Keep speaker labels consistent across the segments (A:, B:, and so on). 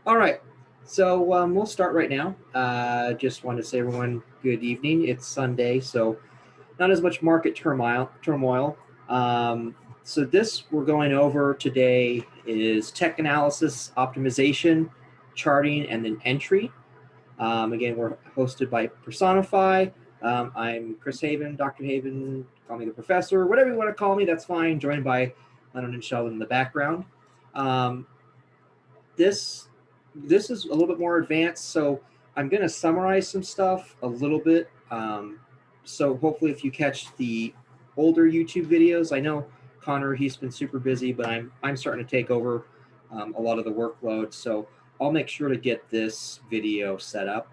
A: All right, so we'll start right now. Just want to say everyone good evening. It's Sunday, so not as much market turmoil. So this we're going over today is tech analysis, optimization, charting, and then entry. Again, we're hosted by Personify. I'm Chris Haven, Dr. Haven, call me the professor, whatever you want to call me, that's fine. Joined by Leonard and Sheldon in the background. Um, this is a little bit more advanced, so I'm going to summarize some stuff a little bit. So hopefully if you catch the older YouTube videos, I know Connor, he's been super busy, but I'm starting to take over a lot of the workload, so I'll make sure to get this video set up.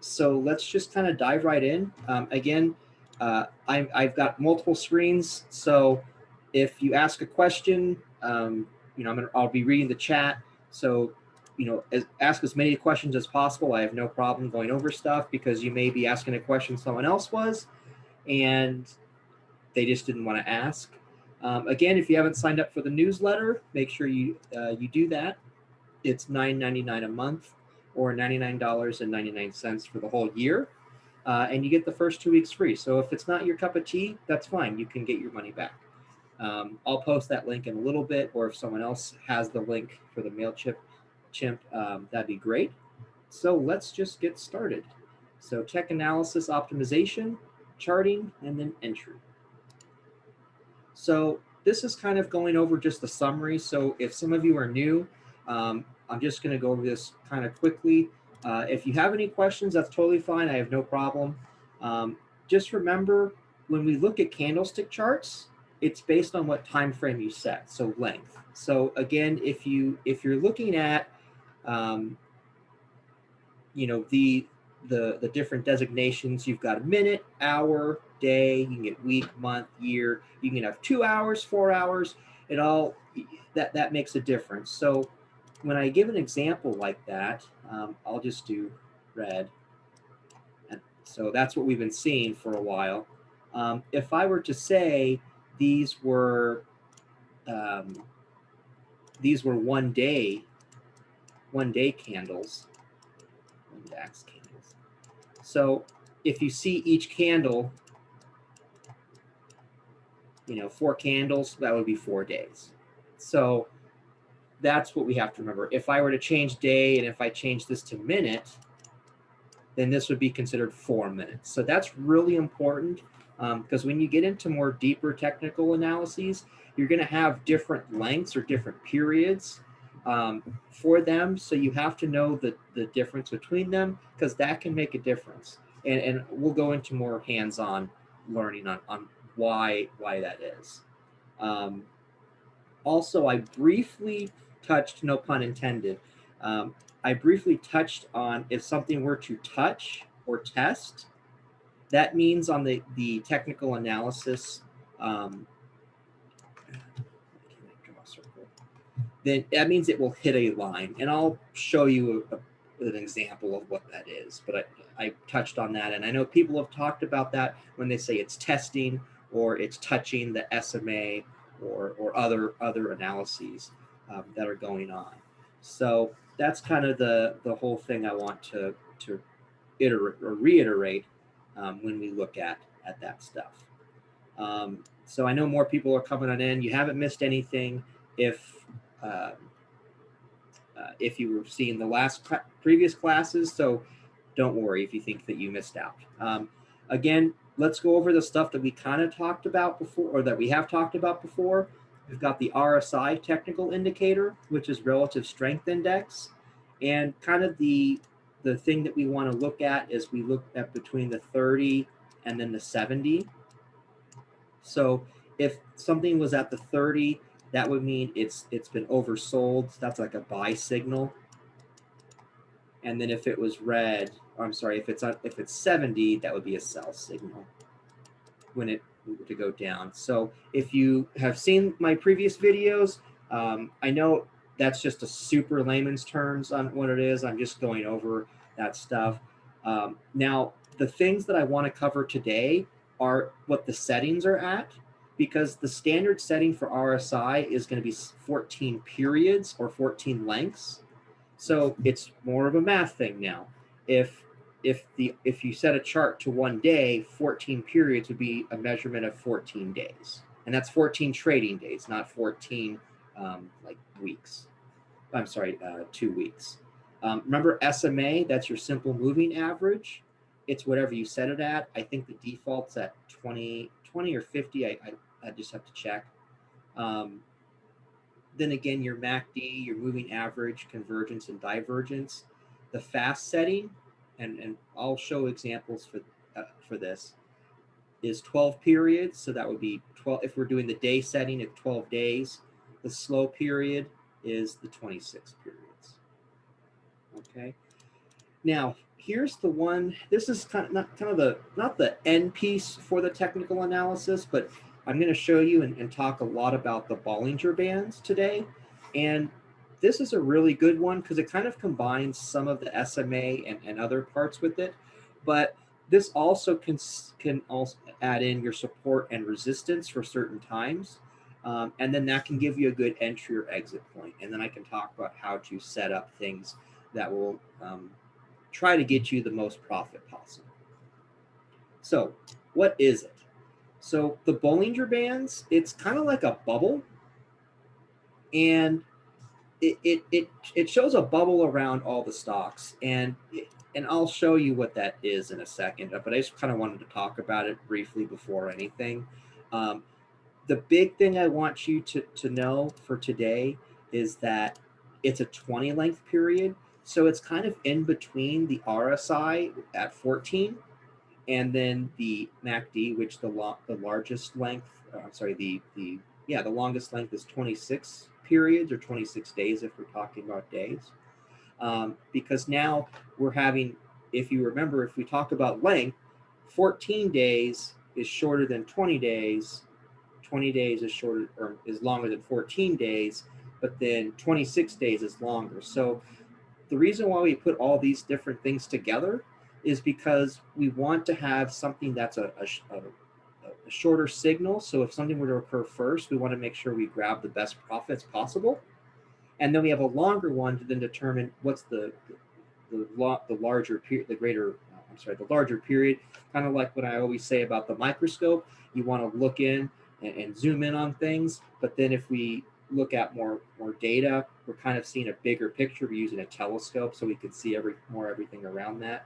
A: So let's just kind of dive right in. Again, I've got multiple screens, so if you ask a question, I'll be reading the chat. So, ask as many questions as possible. I have no problem going over stuff because you may be asking a question someone else was, and they just didn't want to ask. Again, if you haven't signed up for the newsletter, make sure you do that. It's $9.99 a month or $99.99 for the whole year. And you get the first 2 weeks free. So if it's not your cup of tea, that's fine. You can get your money back. I'll post that link in a little bit, or if someone else has the link for the MailChimp, that'd be great. So let's just get started. So tech analysis, optimization, charting, and then entry. So this is kind of going over just the summary. So if some of you are new, I'm just going to go over this kind of quickly. If you have any questions, that's totally fine. I have no problem. Just remember, when we look at candlestick charts, it's based on what time frame you set, so length. So again, if you're looking at the different designations, you've got a minute, hour, day, you can get week, month, year, you can have 2 hours, 4 hours, it all that makes a difference. So when I give an example like that, I'll just do red. And so that's what we've been seeing for a while. If I were to say these were 1 day candles, DAX candles. So if you see each candle, 4 candles, that would be 4 days. So that's what we have to remember. If I were to change day, and if I change this to minute, then this would be considered 4 minutes. So that's really important, because when you get into more deeper technical analyses, you're going to have different lengths or different periods for them. So you have to know the difference between them, because that can make a difference. And we'll go into more hands-on learning on why that is. Also, I briefly touched, no pun intended, I briefly touched on if something were to touch or test, that means on the technical analysis, then that means it will hit a line. And I'll show you an example of what that is. But I touched on that. And I know people have talked about that when they say it's testing or it's touching the SMA or other analyses that are going on. So that's kind of the whole thing I want to iterate or reiterate when we look at that stuff. So I know more people are coming on in. You haven't missed anything if you were seeing the previous classes, so don't worry if you think that you missed out. Again, let's go over the stuff that we kind of talked about before, or that we have talked about before. We've got the RSI Technical Indicator, which is Relative Strength Index. And kind of the thing that we want to look at is we look at between the 30 and then the 70. So if something was at the 30, that would mean it's been oversold. So that's like a buy signal. And then if it was red, or I'm sorry, if it's 70, that would be a sell signal when it were to go down. So if you have seen my previous videos, I know that's just a super layman's terms on what it is. I'm just going over that stuff. Now, the things that I want to cover today are what the settings are at. because the standard setting for RSI is going to be 14 periods or 14 lengths. So it's more of a math thing now. If you set a chart to 1 day, 14 periods would be a measurement of 14 days. And that's 14 trading days, not 14 like weeks. I'm sorry, 2 weeks. Remember SMA, that's your simple moving average. It's whatever you set it at. I think the default's at 20 or 50. I just have to check. Then again, your MACD, your moving average, convergence, and divergence. The fast setting, and I'll show examples for this, is 12 periods. So that would be 12. If we're doing the day setting, it's 12 days. The slow period is the 26 periods. Okay. Now, here's the one. This is not the end piece for the technical analysis, but I'm going to show you and talk a lot about the Bollinger Bands today. And this is a really good one because it kind of combines some of the SMA and other parts with it. But this also can also add in your support and resistance for certain times. And then that can give you a good entry or exit point. And then I can talk about how to set up things that will try to get you the most profit possible. So what is it? So the Bollinger Bands, it's kind of like a bubble, and it shows a bubble around all the stocks, and I'll show you what that is in a second, but I just kind of wanted to talk about it briefly before anything. The big thing I want you to know for today is that it's a 20 length period. So it's kind of in between the RSI at 14 and then the MACD, which the largest length, the longest length is 26 periods or 26 days if we're talking about days. Because now we're having, if you remember, if we talk about length, 14 days is shorter than 20 days. 20 days is shorter or is longer than 14 days, but then 26 days is longer. So the reason why we put all these different things together is because we want to have something that's a shorter signal. So if something were to occur first, we want to make sure we grab the best profits possible. And then we have a longer one to then determine what's the larger period, the larger period, kind of like what I always say about the microscope. You want to look in and zoom in on things, but then if we look at more data, we're kind of seeing a bigger picture. We're using a telescope so we can see everything around that.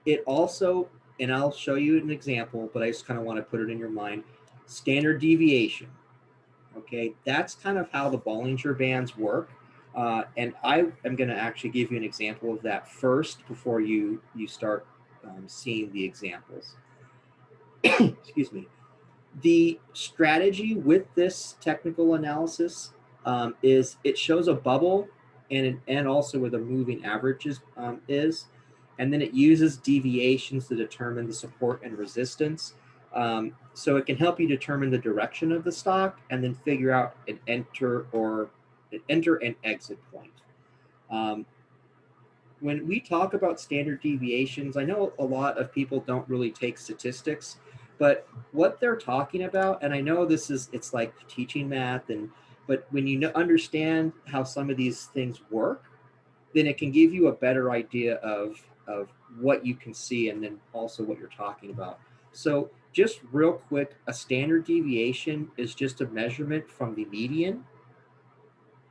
A: It also, and I'll show you an example, but I just kind of want to put it in your mind, standard deviation. Okay, that's kind of how the Bollinger Bands work. And I am going to actually give you an example of that first before you start seeing the examples. Excuse me. The strategy with this technical analysis is it shows a bubble and also where the moving averages is, and then it uses deviations to determine the support and resistance. So it can help you determine the direction of the stock and then figure out an enter and exit point. When we talk about standard deviations, I know a lot of people don't really take statistics, but what they're talking about, and I know it's like teaching math, but when you understand how some of these things work, then it can give you a better idea of what you can see and then also what you're talking about. So just real quick, a standard deviation is just a measurement from the median.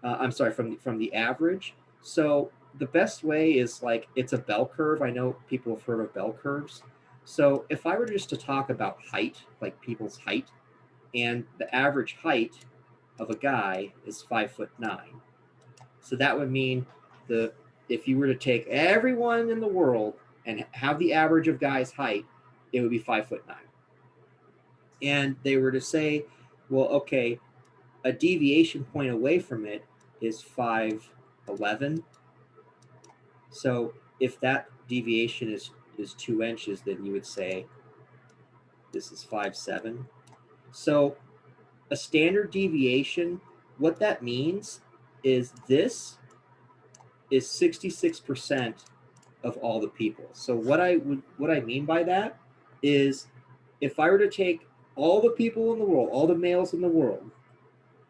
A: From the average. So the best way is like it's a bell curve. I know people have heard of bell curves. So if I were just to talk about height, like people's height, and the average height of a guy is 5'9". So that would mean if you were to take everyone in the world and have the average of guys' height, it would be 5'9". And they were to say, well, okay, a deviation point away from it is 5'11". So if that deviation is 2 inches, then you would say this is 5'7". So a standard deviation, what that means is this is 66% of all the people. So what I mean by that is if I were to take all the people in the world, all the males in the world,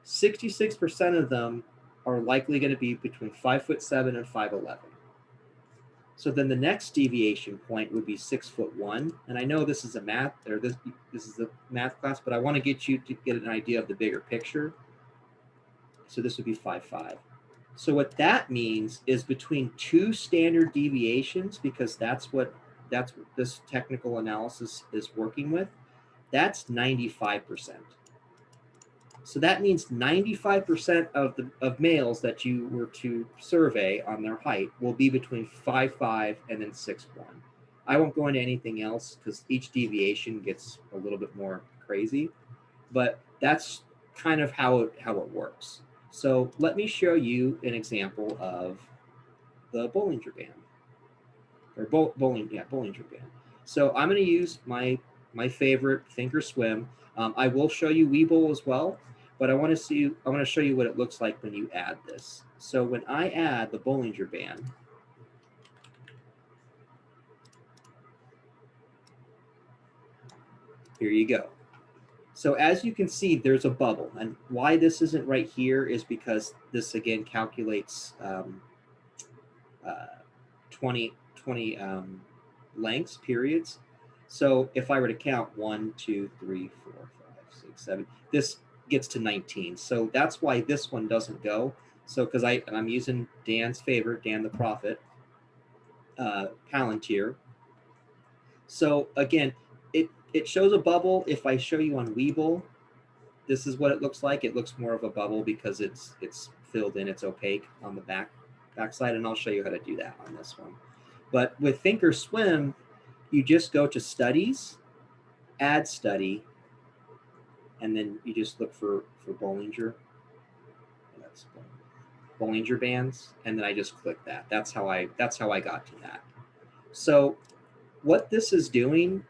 A: 66% of them are likely going to be between 5'7" and 5'11". So then the next deviation point would be 6'1". And I know this is a math, or this is a math class, but I want to get you to get an idea of the bigger picture. So this would be 5'5". So what that means is between two standard deviations, because that's what this technical analysis is working with, that's 95%. So that means 95% of males that you were to survey on their height will be between 5'5" and then 6'1". I won't go into anything else because each deviation gets a little bit more crazy, but that's kind of how it works. So let me show you an example of the Bollinger Band, or Bollinger Band. So I'm going to use my favorite Thinkorswim. I will show you Webull as well, but I want to show you what it looks like when you add this. So when I add the Bollinger Band, here you go. So as you can see, there's a bubble, and why this isn't right here is because this again calculates 20 lengths, periods. So if I were to count 1, 2, 3, 4, 5, 6, 7, this gets to 19. So that's why this one doesn't go. So because I'm using Dan's favorite, Dan the Prophet, Palantir. So again, it shows a bubble. If I show you on Webull, this is what it looks like. It looks more of a bubble because it's filled in, it's opaque on the backside, and I'll show you how to do that on this one. But with Thinkorswim, you just go to Studies, Add Study, and then you just look for Bollinger. That's Bollinger Bands, and then I just click that. That's how I got to that. So what this is doing,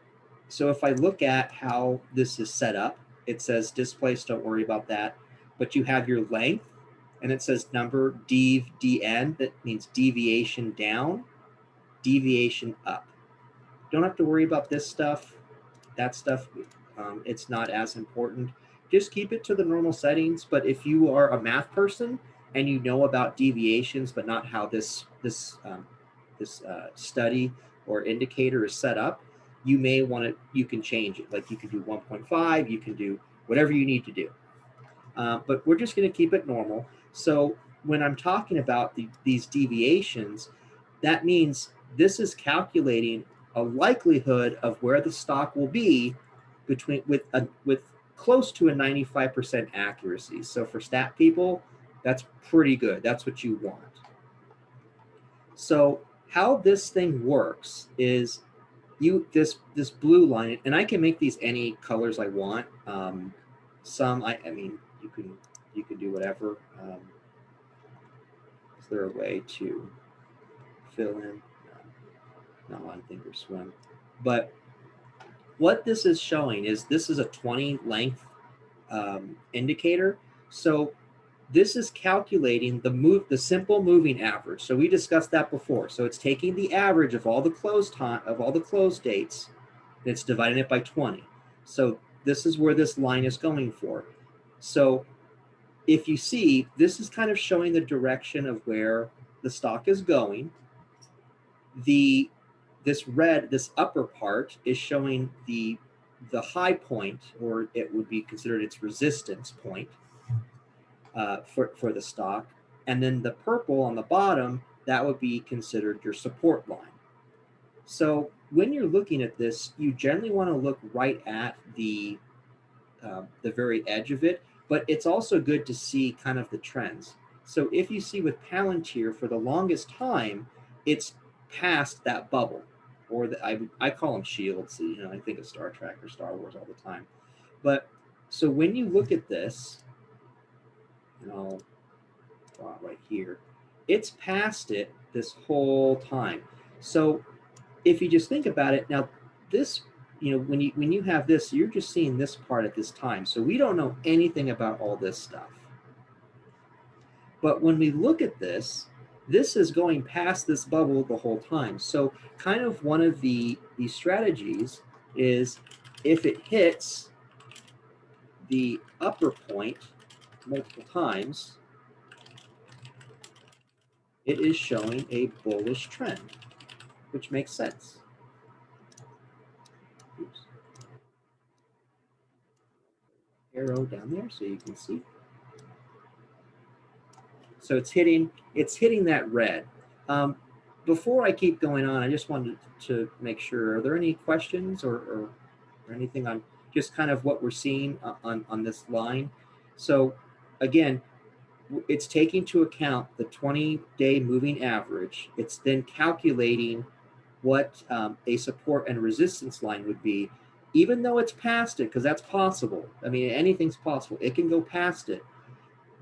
A: so if I look at how this is set up, it says displaced, don't worry about that, but you have your length, and it says number, DN, that means deviation down, deviation up. Don't have to worry about this stuff. That stuff, it's not as important. Just keep it to the normal settings. But if you are a math person and you know about deviations, but not how this study or indicator is set up, you may want to, you can change it. Like you can do 1.5, you can do whatever you need to do. But we're just going to keep it normal. So when I'm talking about these deviations, that means this is calculating a likelihood of where the stock will be with close to a 95% accuracy. So for stat people, that's pretty good. That's what you want. So how this thing works is this blue line, and I can make these any colors I want. Some I mean you can do whatever. Is there a way to fill in? Not on Thinkorswim, but what this is showing is this is a 20 length indicator. So this is calculating the simple moving average. So we discussed that before. So it's taking the average of all the close dates, and it's dividing it by 20. So this is where this line is going for. So if you see, this is kind of showing the direction of where the stock is going. This upper part is showing the high point, or it would be considered its resistance point for the stock. And then the purple on the bottom, that would be considered your support line. So when you're looking at this, you generally want to look right at the very edge of it, but it's also good to see kind of the trends. So if you see with Palantir, for the longest time, it's past that bubble, or I call them shields. You know, I think of Star Trek or Star Wars all the time. But so when you look at this, and I'll draw it right here, it's past it this whole time. So if you just think about it, now this, you know, when you have this, you're just seeing this part at this time. So we don't know anything about all this stuff. But when we look at this, this is going past this bubble the whole time. So kind of one of the strategies is if it hits the upper point multiple times, it is showing a bullish trend, which makes sense. Oops. Arrow down there so you can see. So it's hitting that red. Before I keep going on, I just wanted to make sure, are there any questions or anything on just kind of what we're seeing on this line? So again, it's taking into account the 20-day moving average. It's then calculating what a support and resistance line would be, even though it's past it, because that's possible. I mean, anything's possible. It can go past it.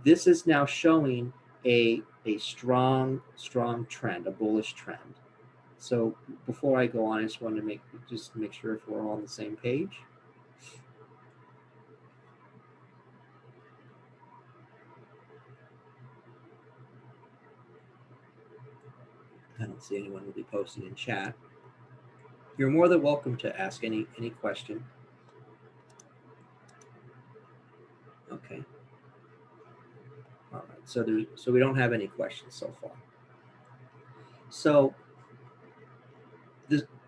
A: This is now showing a strong trend, a bullish trend. So before I go on, I just wanted to make sure if we're all on the same page. I don't see anyone will be posting in chat. You're more than welcome to ask any question. Okay. All right. So we don't have any questions so far. So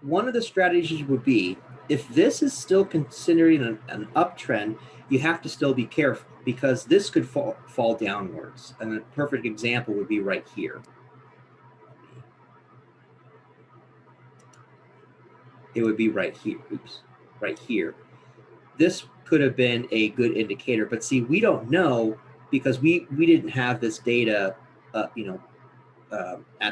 A: one of the strategies would be, if this is still considering an uptrend, you have to still be careful, because this could fall downwards. And a perfect example would be right here. It would be right here. Oops, right here. This could have been a good indicator, but see, we don't know, because we didn't have this data, at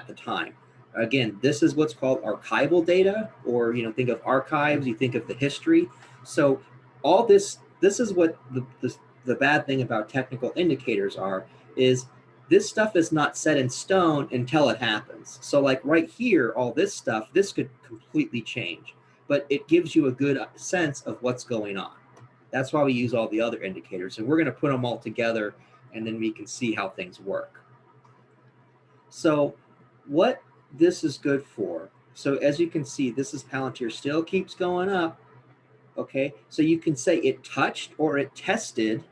A: the time. Again, this is what's called archival data, or think of archives, you think of the history. So all this is what the bad thing about technical indicators is this stuff is not set in stone until it happens. So like right here, all this stuff, this could completely change, but it gives you a good sense of what's going on. That's why we use all the other indicators, and we're going to put them all together, and then we can see how things work. So what this is good for, so as you can see, this is Palantir, still keeps going up. Okay, so you can say it touched or it tested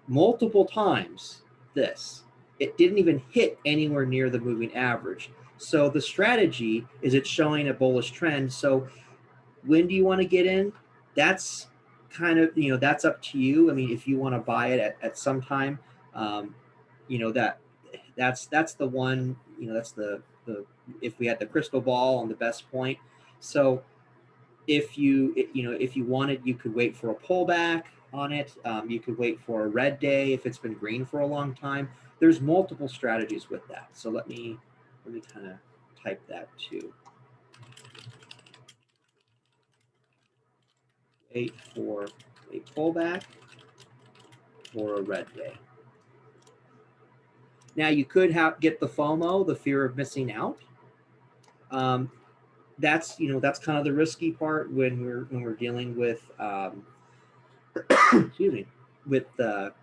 A: multiple times this. It didn't even hit anywhere near the moving average. So the strategy is it's showing a bullish trend. So when do you want to get in? That's kind of, that's up to you. I mean, if you want to buy it at some time, that's the one, that's the if we had the crystal ball on the best point. So if you wanted, you could wait for a pullback on it. You could wait for a red day if it's been green for a long time. There's multiple strategies with that. So let me kind of type that too. Wait for a pullback or a red day. Now you could get the FOMO, the fear of missing out. That's kind of the risky part when we're dealing with excuse me, with the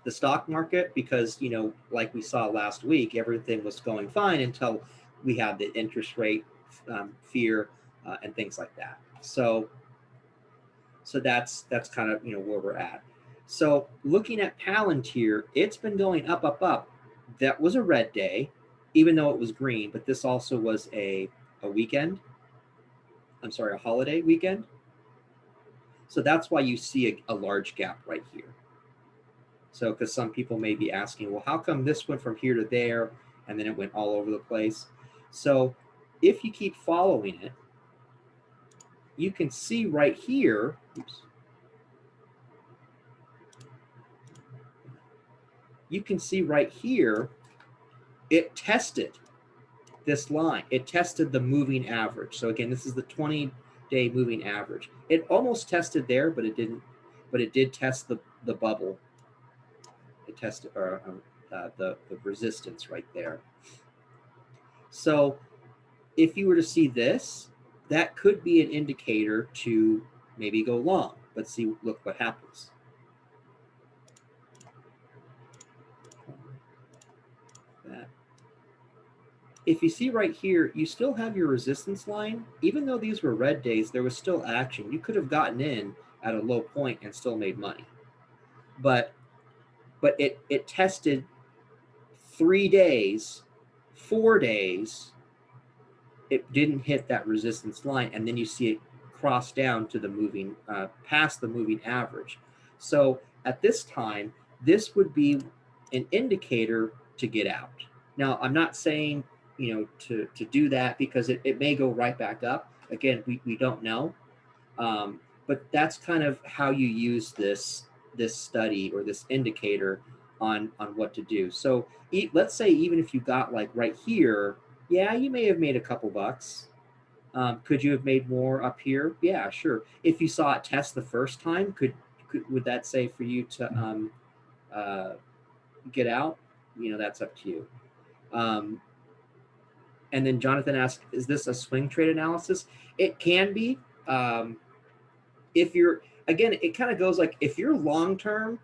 A: stock market, because like we saw last week, everything was going fine until we had the interest rate fear and things like that. So that's kind of where we're at. So looking at Palantir, it's been going up, up, up. That was a red day, even though it was green, but this also was a weekend. I'm sorry, a holiday weekend. So that's why you see a large gap right here. So because some people may be asking, well, how come this went from here to there and then it went all over the place? So if you keep following it, you can see right here, oops, you can see right here, it tested this line. It tested the moving average. So again, this is the 20-day moving average. It almost tested there, but it didn't. But it did test the bubble. It tested the resistance right there. So if you were to see this, that could be an indicator to maybe go long. But see, look what happens. That. If you see right here, you still have your resistance line. Even though these were red days, there was still action. You could have gotten in at a low point and still made money. But it tested 3 days, 4 days, it didn't hit that resistance line, and then you see it cross down to the moving, past the moving average. So at this time, this would be an indicator to get out. Now, I'm not saying, to do that, because it may go right back up. Again, we don't know. But that's kind of how you use this study or this indicator on what to do. So let's say even if you got like right here, yeah, you may have made a couple bucks. Could you have made more up here? Yeah, sure. If you saw it test the first time, would that say for you to get out? That's up to you. And then Jonathan asked, is this a swing trade analysis? It can be. If you're, again, it kind of goes like, if you're long-term,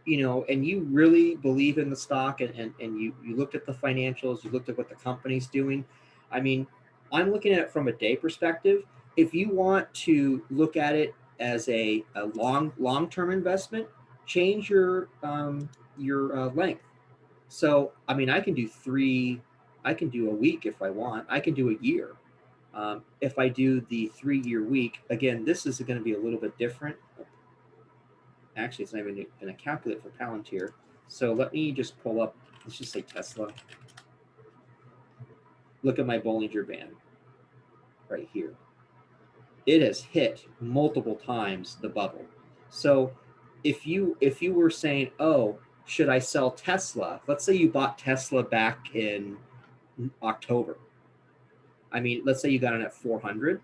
A: and you really believe in the stock, and you looked at the financials, you looked at what the company's doing. I mean, I'm looking at it from a day perspective. If you want to look at it as a long-term investment, change your length. So, I mean, I can do a week if I want. I can do a year. If I do the 3-year week, again, this is going to be a little bit different. Actually, it's not even going to calculate for Palantir. So let me just pull up, let's just say Tesla. Look at my Bollinger Band right here. It has hit multiple times the bubble. So if you were saying, oh, should I sell Tesla? Let's say you bought Tesla back in October. I mean, let's say you got it at 400.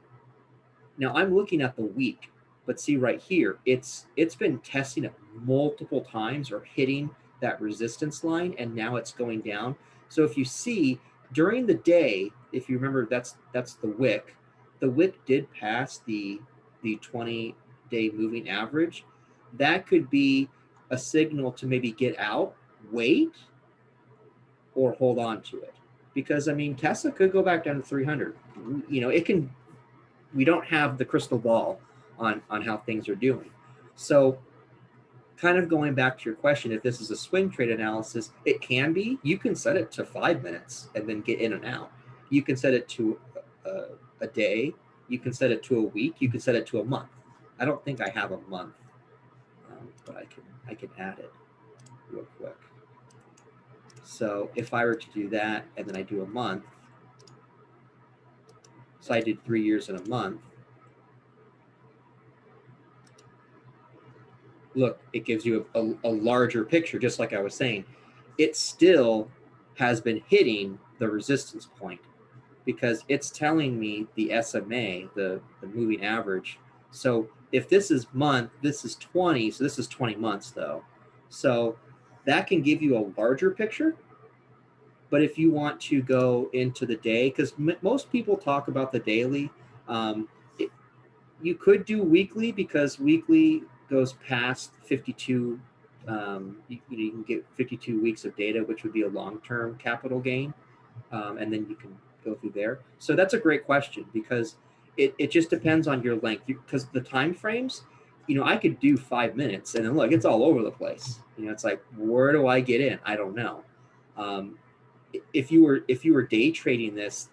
A: Now I'm looking at the week, but see right here, it's been testing it multiple times or hitting that resistance line, and now it's going down. So if you see during the day, if you remember, that's the wick. The wick did pass the 20-day moving average. That could be a signal to maybe get out, wait, or hold on to it. Because I mean, Tesla could go back down to 300. It can. We don't have the crystal ball on how things are doing. So kind of going back to your question, if this is a swing trade analysis, it can be. You can set it to 5 minutes and then get in and out. You can set it to a day. You can set it to a week. You can set it to a month. I don't think I have a month, but I can add it real quick. So if I were to do that and then I do a month, so I did 3 years in a month. Look, it gives you a larger picture, just like I was saying. It still has been hitting the resistance point because it's telling me the SMA, the moving average. So if this is month, this is 20, so this is 20 months though. So that can give you a larger picture. But if you want to go into the day, because most people talk about the daily, you could do weekly because weekly goes past 52. You can get 52 weeks of data, which would be a long-term capital gain, and then you can go through there. So that's a great question because it just depends on your length. Because the time frames, I could do 5 minutes, and then look, it's all over the place. It's like, where do I get in? I don't know. If you were day trading this,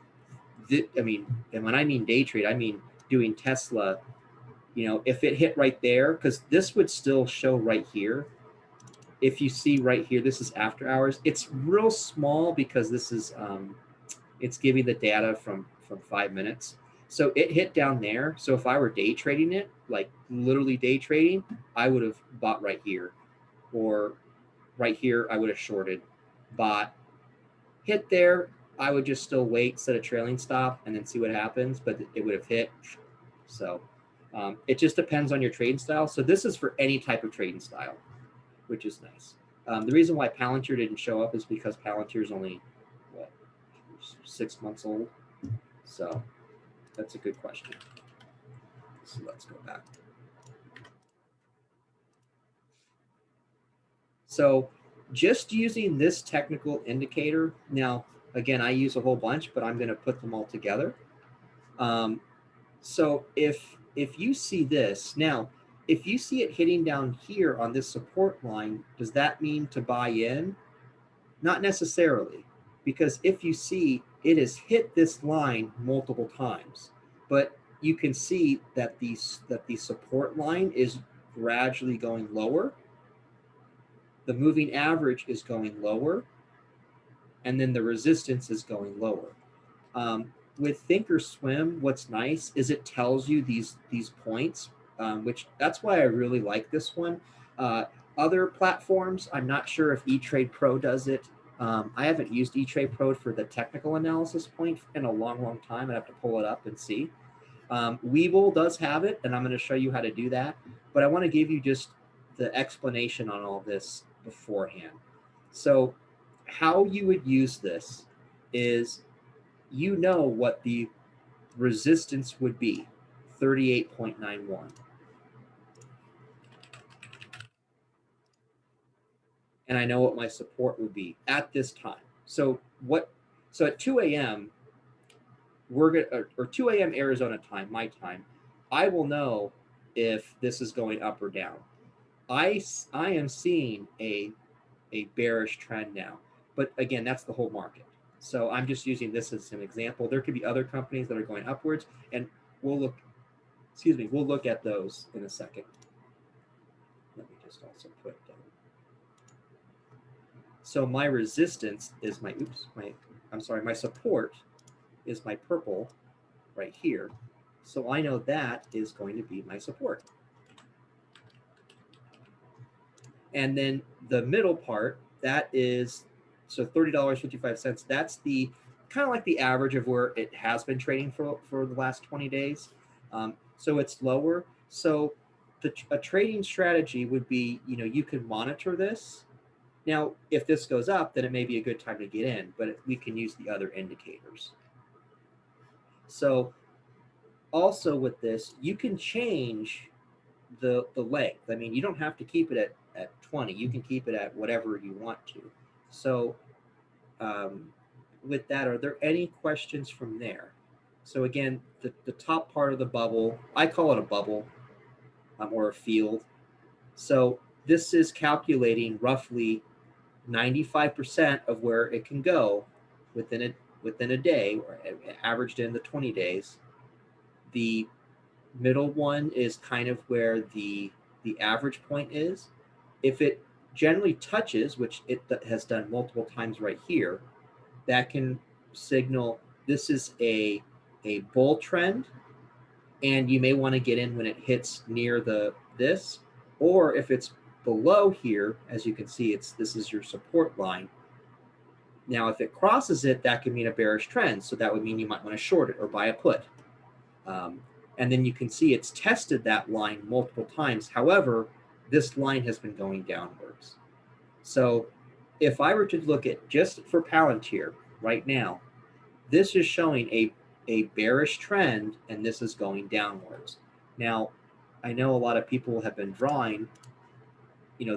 A: I mean, and when I mean day trade, I mean doing Tesla. If it hit right there, because this would still show right here. If you see right here, this is after hours. It's real small because this is, it's giving the data from 5 minutes. So it hit down there. So if I were day trading it, like literally day trading, I would have bought right here, or right here, I would have shorted, bought, hit there. I would just still wait, set a trailing stop, and then see what happens, but it would have hit. So it just depends on your trading style. So this is for any type of trading style, which is nice. The reason why Palantir didn't show up is because Palantir is only, 6 months old. So that's a good question. So let's go back. So just using this technical indicator, now, again, I use a whole bunch, but I'm going to put them all together. So if you see this, now, if you see it hitting down here on this support line, does that mean to buy in? Not necessarily, because if you see it has hit this line multiple times, but you can see that the support line is gradually going lower. The moving average is going lower, and then the resistance is going lower. With Thinkorswim, what's nice is it tells you these points, which that's why I really like this one. Other platforms, I'm not sure if E-Trade Pro does it. I haven't used E-Trade Pro for the technical analysis point in a long time. I have to pull it up and see. Webull does have it, and I'm going to show you how to do that. But I want to give you just the explanation on all this beforehand. So how you would use this is, you know what the resistance would be, 38.91. And I know what my support would be at this time. So at 2 a.m., or 2 a.m. Arizona time, my time, I will know if this is going up or down. I am seeing a bearish trend now, but again, that's the whole market. So I'm just using this as an example. There could be other companies that are going upwards, and we'll look at those in a second. Let me just also put down. So my resistance is my support is my purple right here. So I know that is going to be my support. And then the middle part, that is, so $30.55, that's the kind of like the average of where it has been trading for the last 20 days. So it's lower. So a trading strategy would be, you can monitor this. Now, if this goes up, then it may be a good time to get in, but we can use the other indicators. So also with this, you can change the length. I mean, you don't have to keep it at 20. You can keep it at whatever you want to. So with that, are there any questions from there? So again, the top part of the bubble, I call it a bubble or a field. So this is calculating roughly 95% of where it can go within a day, or averaged in the 20 days. The middle one is kind of where the average point is. If it generally touches, which it has done multiple times right here, that can signal this is a bull trend, and you may want to get in when it hits near this, or if it's below here, as you can see, this is your support line. Now, if it crosses it, that could mean a bearish trend. So that would mean you might want to short it or buy a put. And then you can see it's tested that line multiple times. However, this line has been going downwards. So if I were to look at just for Palantir right now, this is showing a bearish trend, and this is going downwards. Now, I know a lot of people have been drawing,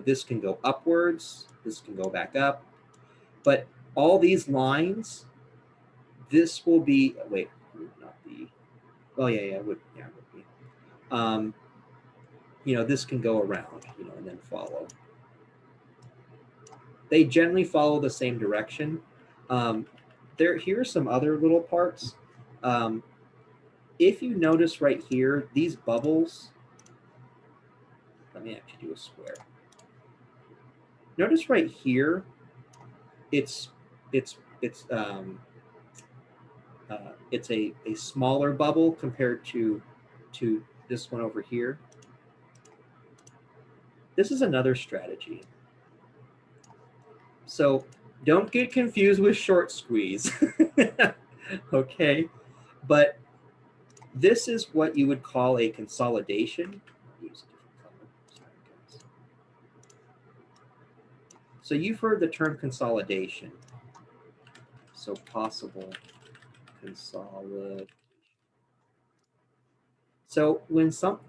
A: this can go upwards, this can go back up, but all these lines, this will be, wait, not the, oh yeah, it would be. This can go around, and then follow. They generally follow the same direction. Here are some other little parts. If you notice right here, these bubbles, let me actually do a square. Notice right here, it's a smaller bubble compared to this one over here. This is another strategy. So don't get confused with short squeeze. Okay, but this is what you would call a consolidation. So you've heard the term consolidation. So possible consolidation. So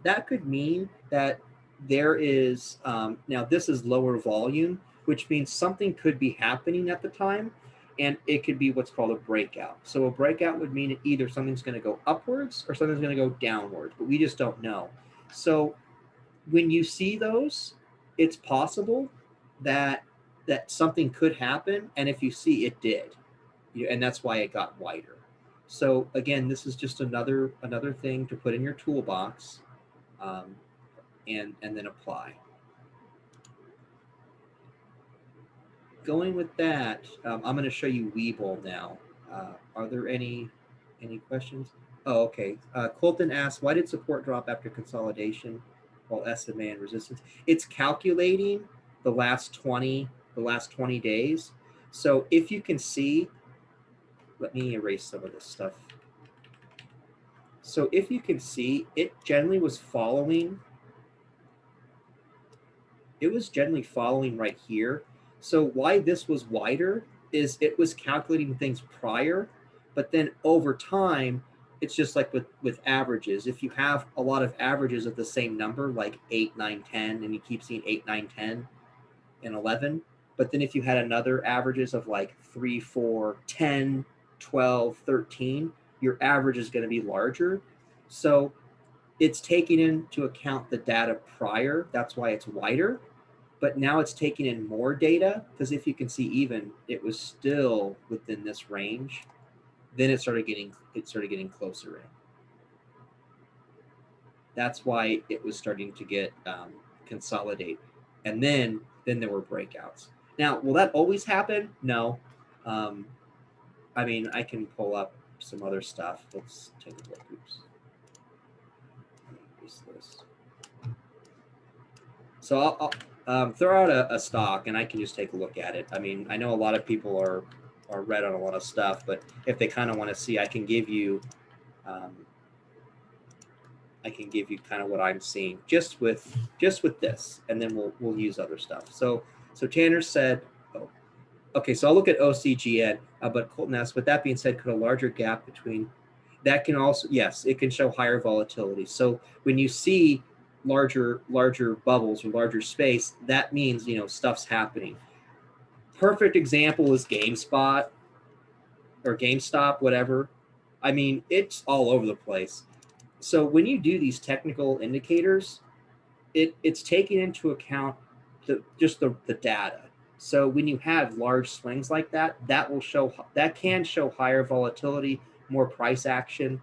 A: that could mean that there is, now this is lower volume, which means something could be happening at the time, and it could be what's called a breakout. So a breakout would mean either something's going to go upwards or something's going to go downwards, but we just don't know. So when you see those, it's possible that something could happen, and if you see it did, and that's why it got wider. So again, this is just another thing to put in your toolbox, and then apply. Going with that, I'm going to show you Webull now. Are there any questions? Oh, okay. Colton asks, why did support drop after consolidation while SMA and resistance? It's calculating the last 20 days. So if you can see, let me erase some of this stuff. So if you can see, it generally was following. It was generally following right here. So why this was wider is it was calculating things prior, but then over time, it's just like with averages. If you have a lot of averages of the same number, like 8, 9, 10, and you keep seeing 8, 9, 10, and 11, but then if you had another averages of like 3, 4, 10, 12, 13, your average is going to be larger. So it's taking into account the data prior. That's why it's wider. But now it's taking in more data, because if you can see, even it was still within this range. Then it started getting closer in. That's why it was starting to get consolidate, and then there were breakouts. Now, will that always happen? No. I mean, I can pull up some other stuff. Let's take a look. Oops. Erase this. So I'll throw out a stock, and I can just take a look at it. I mean, I know a lot of people are read on a lot of stuff, but if they kind of want to see, I can give you kind of what I'm seeing just with this, and then we'll use other stuff. So Tanner said, oh, okay, so I'll look at OCGN, but Colton asked, with that being said, could a larger gap between that can also, yes, it can show higher volatility. So when you see larger bubbles or larger space, that means, stuff's happening. Perfect example is GameSpot or GameStop, whatever. I mean, it's all over the place. So when you do these technical indicators, it's taking into account just the data. So when you have large swings like that, that can show higher volatility, more price action,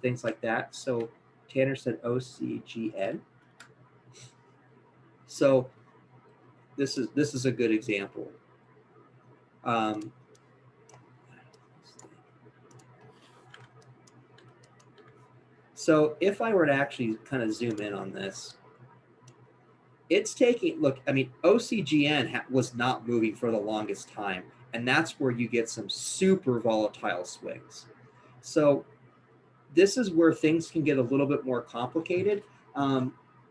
A: things like that. So Tanner said OCGN. So this is a good example. So if I were to actually kind of zoom in on this, it's taking, look, I mean, OCGN was not moving for the longest time, and that's where you get some super volatile swings. So this is where things can get a little bit more complicated.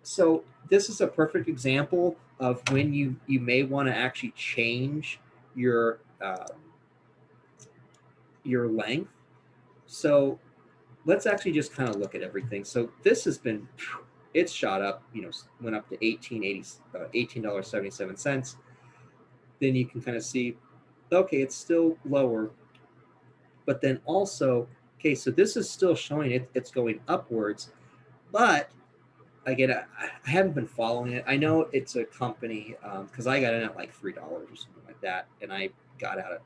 A: So this is a perfect example of when you may want to actually change your length. So let's actually just kind of look at everything. So this has been, it's shot up, went up to $18.77. Then you can kind of see, okay, it's still lower, but then also, okay, so this is still showing it's going upwards, but again, I haven't been following it. I know it's a company, because I got in at like $3 or something like that, and I got out at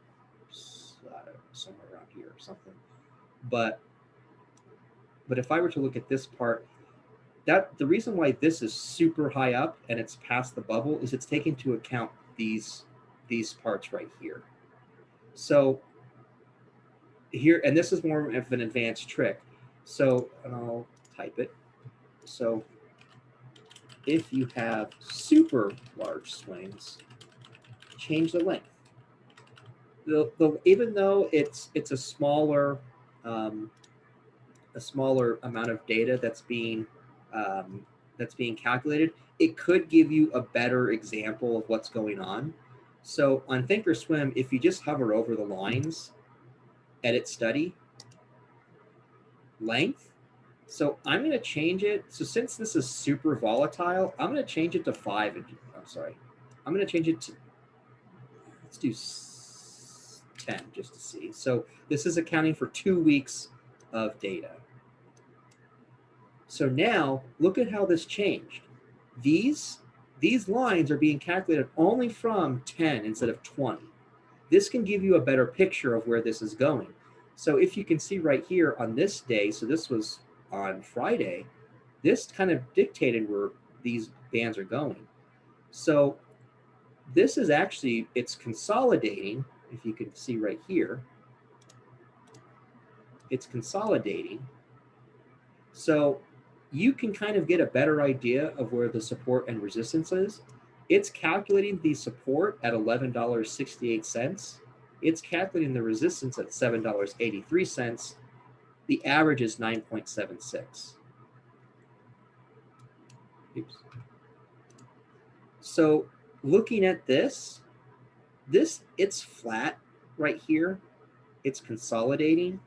A: somewhere around here or something. But if I were to look at this part, that the reason why this is super high up and it's past the bubble is it's taking into account these parts right here. So here, and this is more of an advanced trick. So, and I'll type it. So if you have super large swings, change the length. Even though it's a smaller amount of data that's being calculated, it could give you a better example of what's going on. So on Thinkorswim, if you just hover over the lines, edit study, length. So I'm going to change it. So since this is super volatile, I'm going to change it to 5. I'm sorry. I'm going to change it to, let's do 10 just to see. So this is accounting for 2 weeks of data. So now look at how this changed. these lines are being calculated only from 10 instead of 20. This can give you a better picture of where this is going. So if you can see right here on this day, so this was on Friday, this kind of dictated where these bands are going. So this is actually, it's consolidating, if you can see right here, it's consolidating. So you can kind of get a better idea of where the support and resistance is. It's calculating the support at $11.68. It's calculating the resistance at $7.83. The average is 9.76. Oops. So looking at this, it's flat right here. It's consolidating,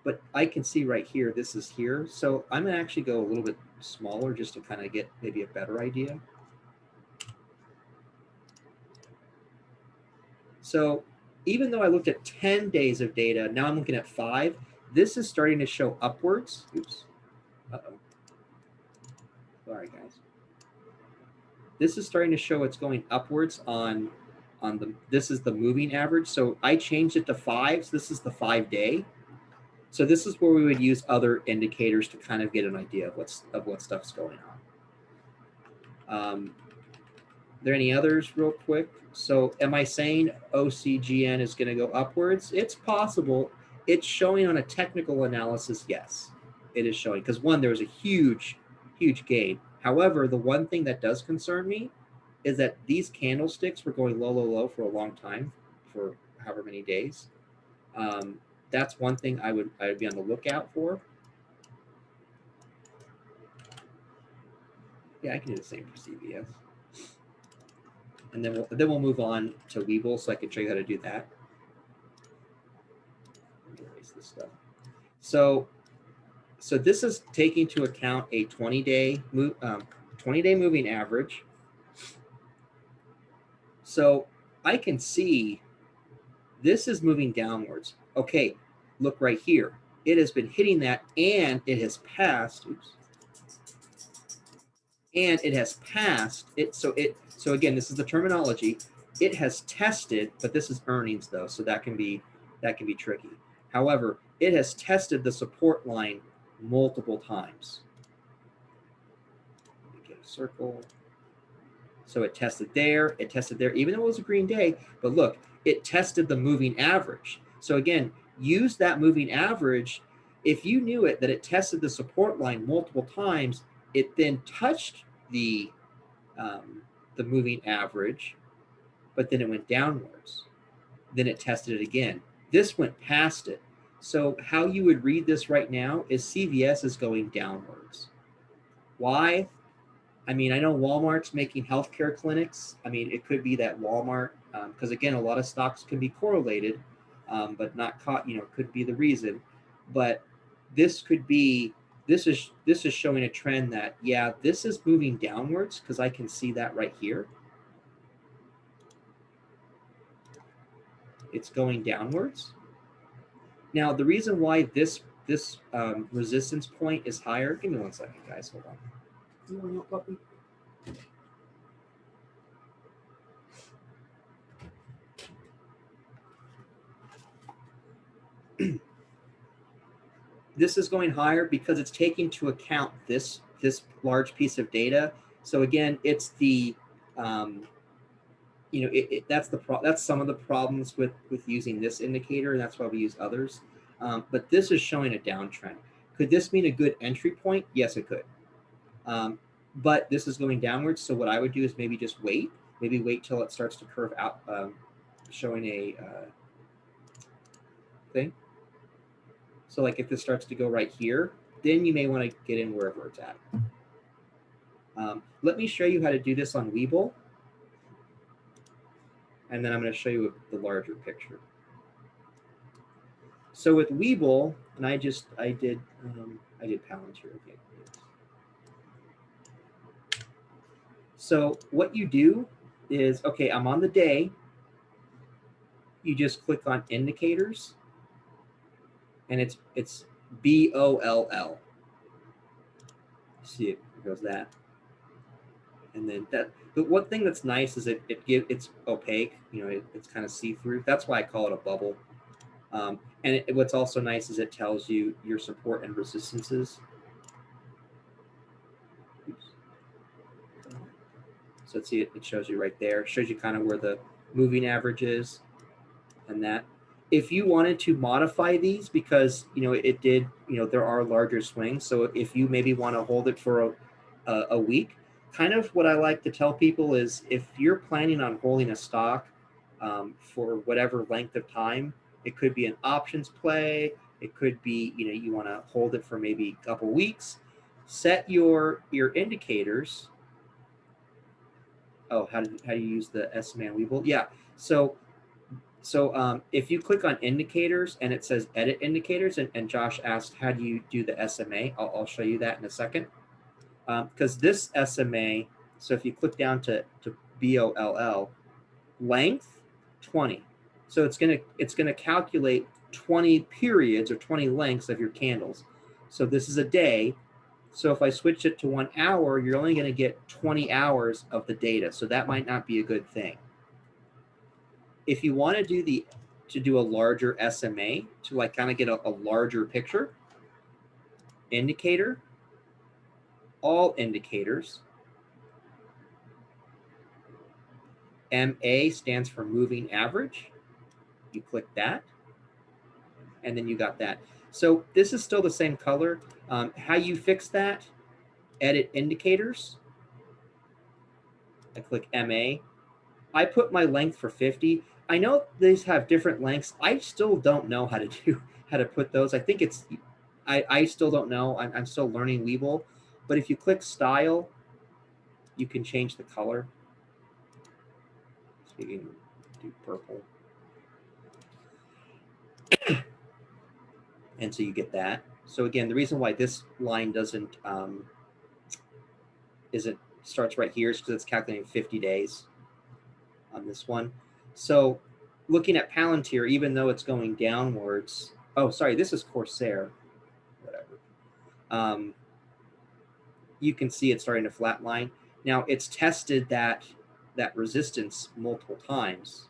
A: but I can see right here, this is here. So I'm gonna actually go a little bit smaller just to kind of get maybe a better idea. So even though I looked at 10 days of data, now I'm looking at 5. This is starting to show upwards. Oops. Uh-oh. Sorry, guys. This is starting to show it's going upwards on the, this is the moving average. So I changed it to 5. So this is the 5-day. So this is where we would use other indicators to kind of get an idea of what stuff's going on. Are there any others real quick? So am I saying OCGN is going to go upwards? It's possible. It's showing on a technical analysis, yes, it is showing. Because one, there was a huge gain. However, the one thing that does concern me is that these candlesticks were going low, low, low for a long time, for however many days. That's one thing I would be on the lookout for. Yeah, I can do the same for CVS. And then we'll move on to Webull, so I can show you how to do that. Let me erase this stuff. So this is taking into account a 20-day moving average. So I can see this is moving downwards. Okay, look right here. It has been hitting that, and it has passed. Oops. And it has passed it. So again, this is the terminology. It has tested, but this is earnings though, so that can be tricky. However, it has tested the support line multiple times. Let me get a circle. So it tested there, even though it was a green day, but look, it tested the moving average. So again, use that moving average. If you knew it, that it tested the support line multiple times, it then touched the moving average, but then it went downwards. Then it tested it again. This went past it. So how you would read this right now is CVS is going downwards. Why? I mean, I know Walmart's making healthcare clinics. I mean, it could be that Walmart, because again, a lot of stocks can be correlated, but not caught, could be the reason. But this could be, this is showing a trend that, yeah, this is moving downwards, because I can see that right here. It's going downwards. Now, the reason why this resistance point is higher, give me 1 second, guys, hold on. You want no puppy? This is going higher because it's taking into account this large piece of data. So again, it's the that's some of the problems with using this indicator, and that's why we use others. But this is showing a downtrend. Could this mean a good entry point? Yes, it could. But this is going downwards. So what I would do is maybe just wait. Maybe wait till it starts to curve out, showing a thing. So like if this starts to go right here, then you may want to get in wherever it's at. Let me show you how to do this on Webull. And then I'm going to show you the larger picture. So with Webull, and I did Palantir again. So what you do is, okay, I'm on the day. You just click on indicators, and it's BOLL. See, it goes that. And then the one thing that's nice is it's opaque. You know, it's kind of see-through. That's why I call it a bubble. And what's also nice is it tells you your support and resistances. Oops. So let's see, it shows you right there. It shows you kind of where the moving average is and that. If you wanted to modify these, because, you know, it did, you know, there are larger swings. So if you maybe want to hold it for a week, kind of what I like to tell people is if you're planning on holding a stock for whatever length of time, it could be an options play. It could be, you know, you want to hold it for maybe a couple weeks. Set your indicators. Oh, how do you use the SMA and Webull? Yeah. So if you click on indicators and it says edit indicators, and Josh asked, how do you do the SMA? I'll show you that in a second. Because this SMA, so if you click down to BOLL, length 20. So it's gonna calculate 20 periods or 20 lengths of your candles. So this is a day. So if I switch it to 1 hour, you're only gonna get 20 hours of the data. So that might not be a good thing. If you want to do a larger SMA to like kind of get a larger picture, indicator, all indicators. MA stands for moving average. You click that, and then you got that. So this is still the same color. How you fix that? Edit indicators. I click MA. I put my length for 50. I know these have different lengths. I still don't know how to put those. I think it's, I still don't know. I'm still learning Webull. But if you click style, you can change the color. So you can do purple. And so you get that. So again, the reason why this line doesn't starts right here is because it's calculating 50 days on this one. So looking at Palantir, even though it's going downwards, oh, sorry, this is Corsair, whatever. You can see it's starting to flatline. Now it's tested that resistance multiple times,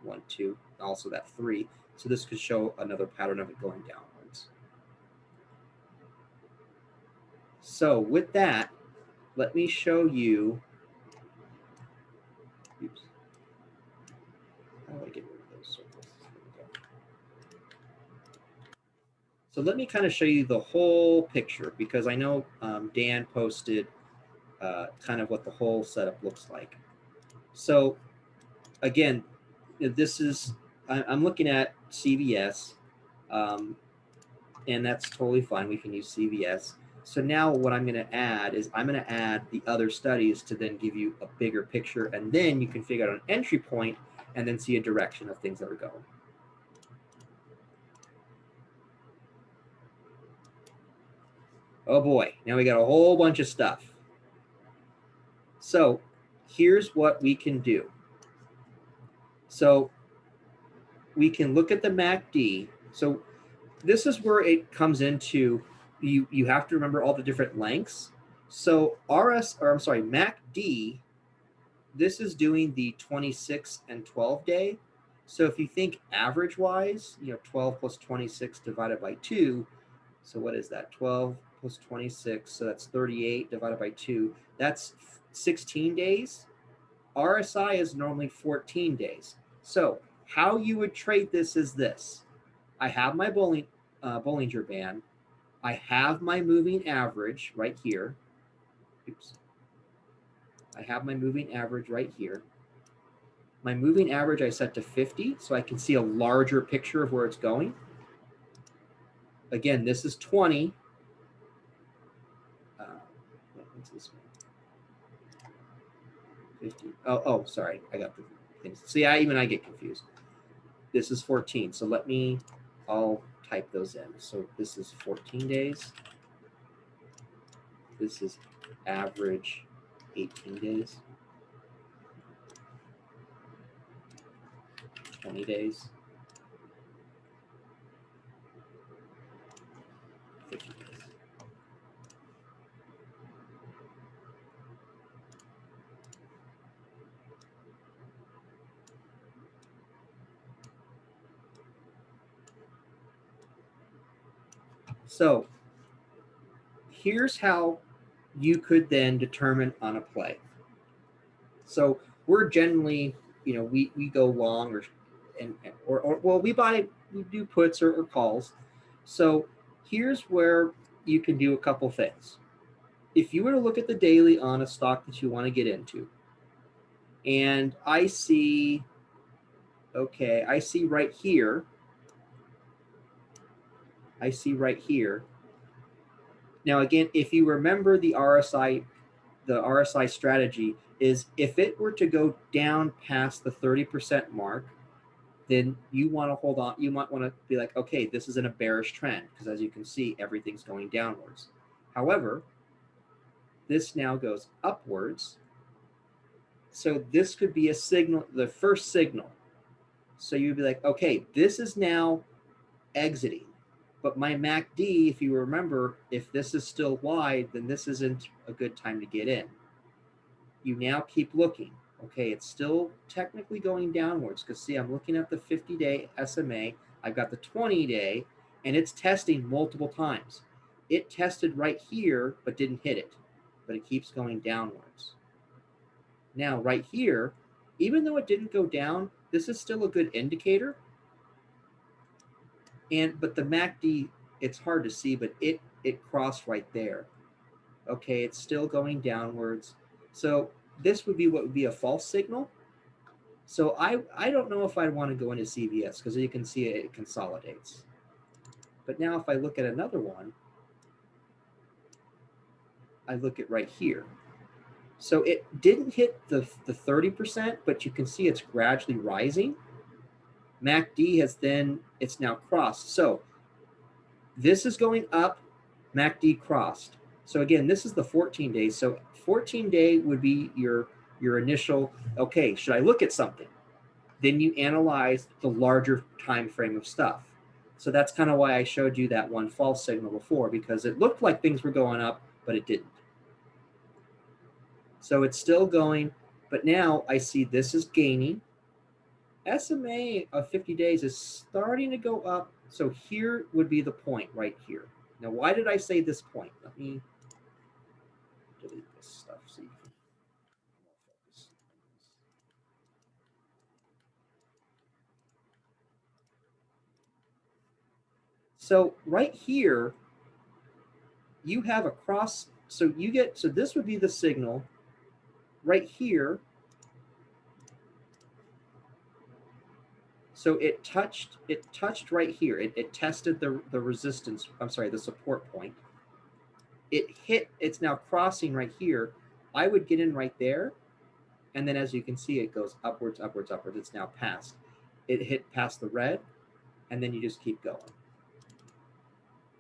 A: 1, 2, also that 3. So this could show another pattern of it going downwards. So with that, let me show you. Oops. How do I get rid of those circles? So let me kind of show you the whole picture, because I know Dan posted kind of what the whole setup looks like. So again, this is, I'm looking at CVS, and that's totally fine. We can use CVS. So now what I'm going to add is I'm going to add the other studies to then give you a bigger picture, and then you can figure out an entry point and then see a direction of things that are going. Oh boy, now we got a whole bunch of stuff. So here's what we can do. So we can look at the MACD. So this is where it comes into, you have to remember all the different lengths. So MACD, this is doing the 26 and 12 day. So if you think average wise, 12 plus 26 divided by 2. So what is that? 12 plus 26. So that's 38 divided by 2. That's 16 days. RSI is normally 14 days. So how you would trade this is this. I have my Bollinger Band. I have my moving average right here. Oops. I have my moving average right here. My moving average I set to 50, so I can see a larger picture of where it's going. Again, this is 20. What's this one? 50. Oh, sorry. I got the things. See, even I get confused. This is 14. So I'll type those in. So this is 14 days. This is average 18 days. 20 days. 50 days. So here's how you could then determine on a play. So we're generally, we go long or well, we do puts or calls. So here's where you can do a couple things. If you were to look at the daily on a stock that you want to get into, and I see right here, Now again, if you remember the RSI strategy is if it were to go down past the 30% mark, then you want to hold on. You might want to be like, okay, this is in a bearish trend, because as you can see, everything's going downwards. However, this now goes upwards. So this could be a signal, the first signal. So you'd be like, okay, this is now exiting. But my MACD, if you remember, if this is still wide, then this isn't a good time to get in. You now keep looking. Okay, it's still technically going downwards, because see, I'm looking at the 50-day SMA. I've got the 20-day, and it's testing multiple times. It tested right here, but didn't hit it, but it keeps going downwards. Now, right here, even though it didn't go down, this is still a good indicator. But the MACD, it's hard to see, but it crossed right there. Okay, it's still going downwards. So this would be what would be a false signal. So I don't know if I'd want to go into CVS, because you can see it consolidates. But now if I look at another one, I look at right here. So it didn't hit the 30%, but you can see it's gradually rising. MACD it's now crossed. So this is going up, MACD crossed. So again, this is the 14 days. So 14-day would be your initial, okay, should I look at something? Then you analyze the larger time frame of stuff. So that's kind of why I showed you that one false signal before, because it looked like things were going up, but it didn't. So it's still going, but now I see this is gaining. SMA of 50 days is starting to go up. So here would be the point right here. Now, why did I say this point? Let me delete this stuff so you can focus. So right here, you have a cross. So this would be the signal right here. So it touched right here. It tested the resistance, I'm sorry, the support point. It hit, it's now crossing right here. I would get in right there. And then as you can see, it goes upwards, upwards, upwards. It's now past. It hit past the red, and then you just keep going.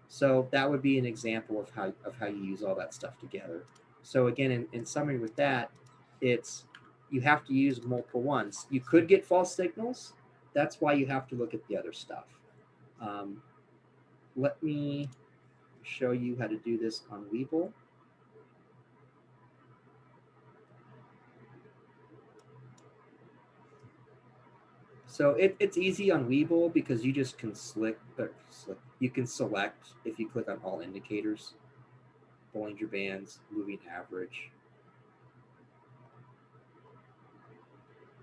A: So that would be an example of how you use all that stuff together. So again, in summary with that, you have to use multiple ones. You could get false signals. That's why you have to look at the other stuff. Let me show you how to do this on Webull. So it's easy on Webull because you just can you can select, if you click on all indicators, Bollinger Bands, moving average,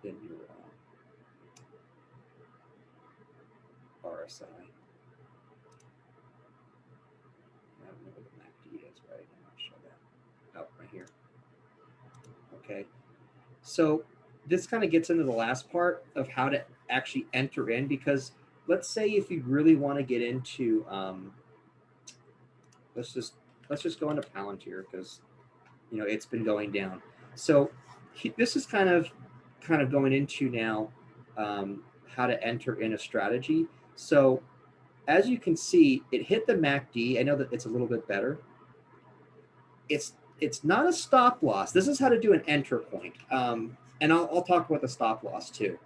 A: then your RSI. I don't know what the MACD is, right? I'm not sure that. Oh, right here. Okay. So this kind of gets into the last part of how to actually enter in, because let's say if you really want to get into, let's just go into Palantir, because it's been going down. So this is kind of going into now how to enter in a strategy. So as you can see, it hit the MACD. I know that it's a little bit better. It's not a stop loss. This is how to do an enter point. And I'll talk about the stop loss too.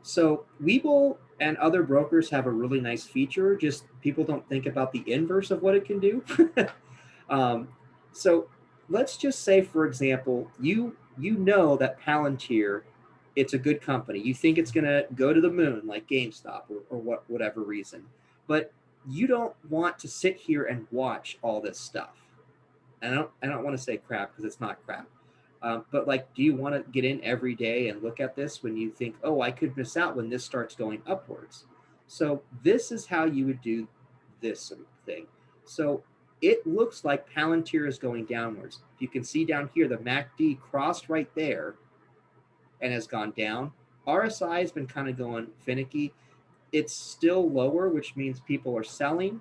A: So Webull and other brokers have a really nice feature. Just people don't think about the inverse of what it can do. So let's just say, for example, you know that Palantir, it's a good company. You think it's going to go to the moon like GameStop or whatever reason. But you don't want to sit here and watch all this stuff. And I don't want to say crap because it's not crap. But like, do you want to get in every day and look at this when you think, oh, I could miss out when this starts going upwards? So this is how you would do this thing. So it looks like Palantir is going downwards. You can see down here, the MACD crossed right there and has gone down. RSI has been kind of going finicky. It's still lower, which means people are selling.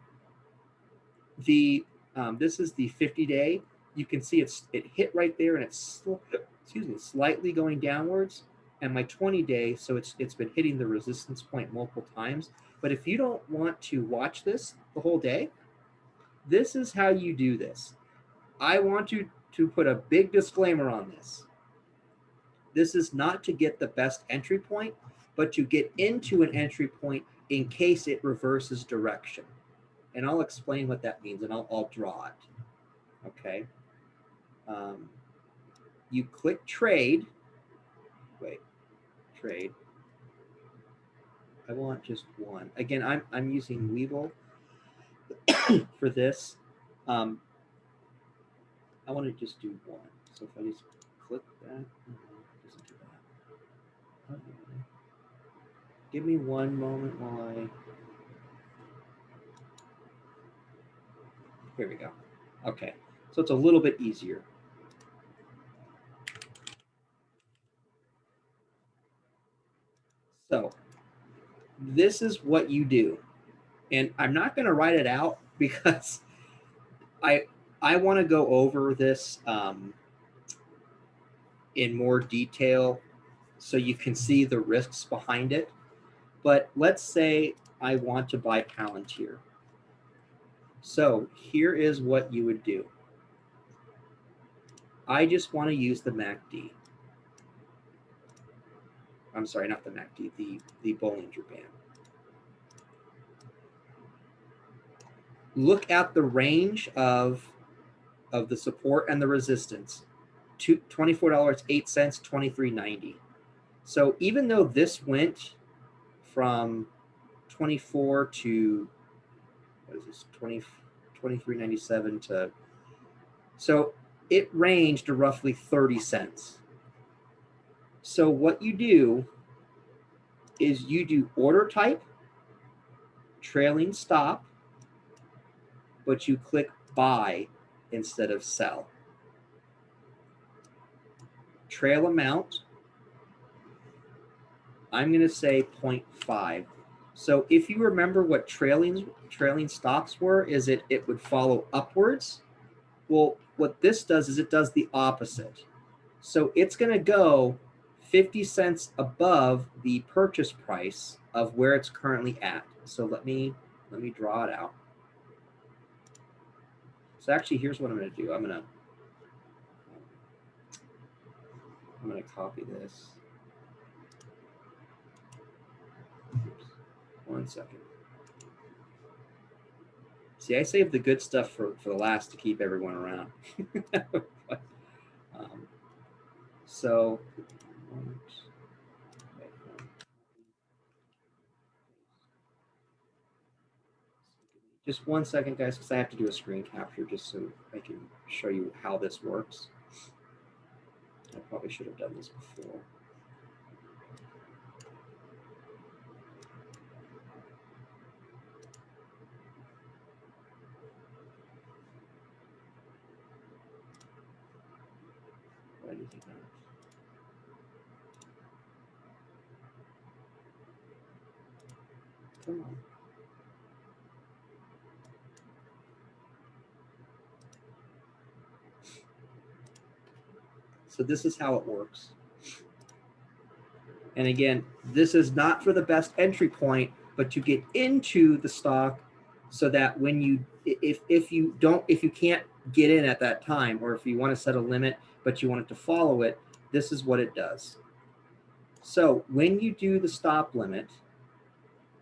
A: This is the 50-day. You can see it hit right there, and it's slightly going downwards. And my 20-day, so it's been hitting the resistance point multiple times. But if you don't want to watch this the whole day, this is how you do this. I want you to put a big disclaimer on this. This is not to get the best entry point, but to get into an entry point in case it reverses direction. And I'll explain what that means, and I'll draw it. Okay. You click trade. Wait, trade. I want just one. Again, I'm using Weevil for this. I want to just do one. So if I just click that, doesn't do that. Okay. Give me one moment while I. Here we go. Okay, so it's a little bit easier. So this is what you do. And I'm not going to write it out because I want to go over this in more detail so you can see the risks behind it. But let's say I want to buy Palantir. So here is what you would do. I just want to use the MACD. I'm sorry, not the MACD, the Bollinger Band. Look at the range of the support and the resistance. $24.08, $23.90. So even though this went from 24 to, what is this, 23.97 to, so it ranged to roughly 30 cents. So what you do is you do order type, trailing stop, but you click buy instead of sell. Trail amount, I'm going to say 0.5. So if you remember what trailing stops were, is it would follow upwards. Well, what this does is it does the opposite. So it's going to go 50 cents above the purchase price of where it's currently at. So let me draw it out. So actually, here's what I'm going to do. I'm going to copy this. Oops. 1 second. See, I saved the good stuff for the last to keep everyone around. So, just 1 second, guys, because I have to do a screen capture just so I can show you how this works. I probably should have done this before. Why do you think that? Come on. So this is how it works. And again, this is not for the best entry point, but to get into the stock so that when you, if you can't get in at that time, or if you want to set a limit, but you want it to follow it, this is what it does. So when you do the stop limit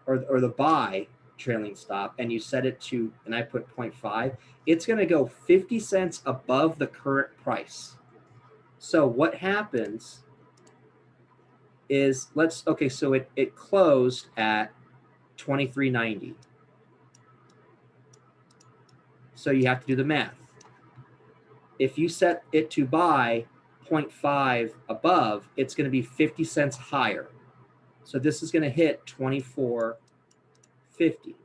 A: or the buy trailing stop and you set it to, and I put 0.5, it's going to go 50 cents above the current price. So what happens is, okay, so it closed at 23.90. So you have to do the math. If you set it to buy 0.5 above, it's going to be 50 cents higher. So this is going to hit 24.50.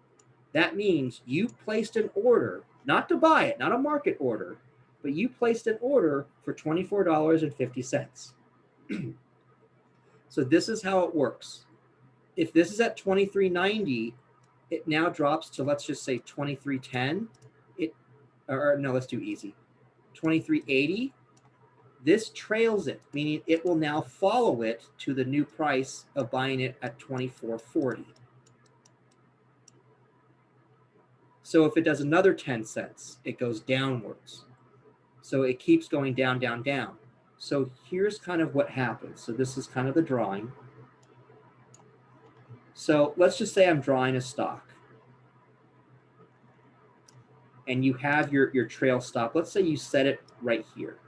A: That means you placed an order, not to buy it, not a market order, but you placed an order for $24.50. So this is how it works. If this is at 23.90, it now drops to, let's just say 23.10. Or no, let's do easy. 23.80. This trails it, meaning it will now follow it to the new price of buying it at 24.40. So if it does another 10 cents, it goes downwards. So it keeps going down, down, down. So here's kind of what happens. So this is kind of the drawing. So let's just say I'm drawing a stock. And you have your trail stop. Let's say you set it right here.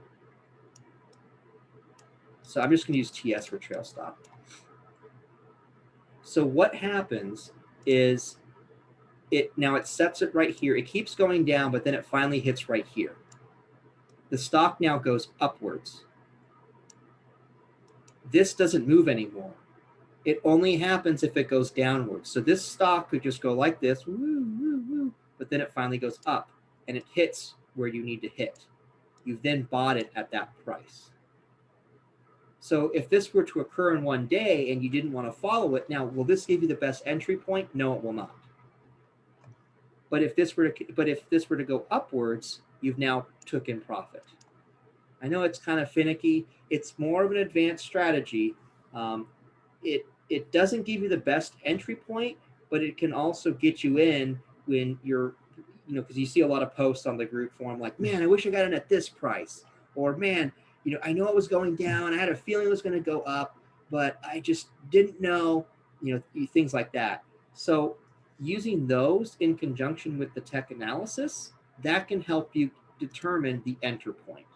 A: So I'm just going to use TS for trail stop. So what happens is now it sets it right here. It keeps going down, but then it finally hits right here. The stock now goes upwards. This doesn't move anymore. It only happens if it goes downwards. So this stock could just go like this, woo, woo, woo, but then it finally goes up and it hits where you need to hit. You've then bought it at that price. So if this were to occur in one day and you didn't want to follow it, now, will this give you the best entry point? No, it will not. But if this were to go upwards, you've now took in profit. I know it's kind of finicky. It's more of an advanced strategy. It doesn't give you the best entry point, but it can also get you in when you're, because you see a lot of posts on the group forum like, man, I wish I got in at this price, or man, I know it was going down. I had a feeling it was going to go up, but I just didn't know, things like that. So using those in conjunction with the tech analysis, that can help you determine the enter point.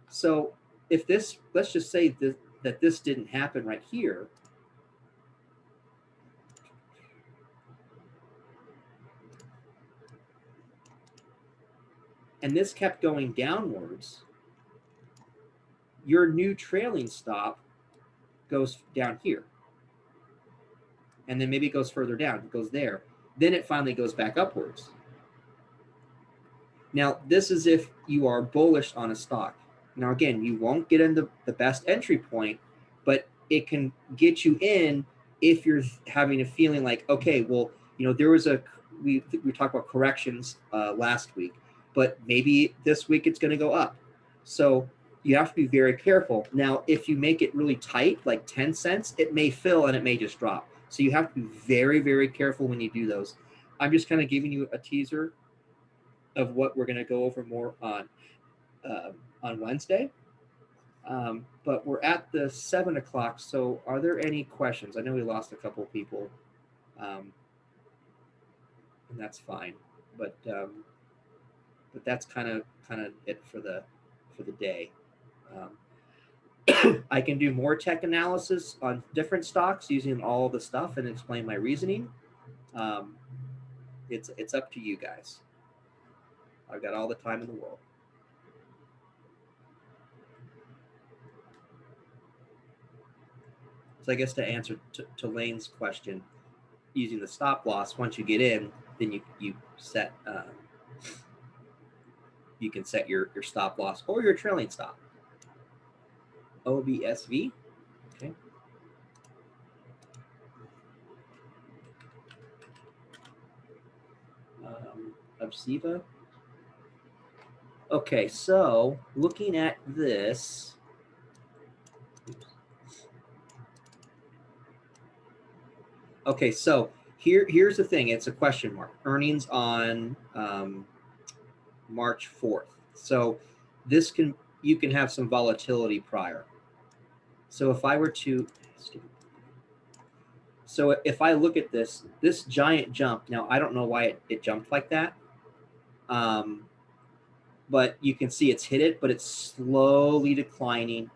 A: So if this, let's just say that this didn't happen right here, and this kept going downwards, your new trailing stop goes down here. And then maybe it goes further down, it goes there. Then it finally goes back upwards. Now, this is if you are bullish on a stock. Now, again, you won't get in the best entry point, but it can get you in if you're having a feeling like, okay, well, there was we talked about corrections last week, but maybe this week it's going to go up. So you have to be very careful. Now, if you make it really tight, like 10 cents, it may fill and it may just drop. So you have to be very, very careful when you do those. I'm just kind of giving you a teaser of what we're going to go over more on Wednesday. But we're at the 7 o'clock. So are there any questions? I know we lost a couple of people, and that's fine. But that's kind of it for the day. I can do more tech analysis on different stocks using all the stuff and explain my reasoning. It's up to you guys. I've got all the time in the world. So I guess to answer to Lane's question, using the stop loss, once you get in, then you set you can set your stop loss or your trailing stop. OBSV. Okay. Obsiva. Okay, so looking at this, okay, so here's the thing. It's a question mark. Earnings on March 4th. So you can have some volatility prior. So if I were to, so if I look at this giant jump, now I don't know why it jumped like that. But you can see it's hit it, but it's slowly declining.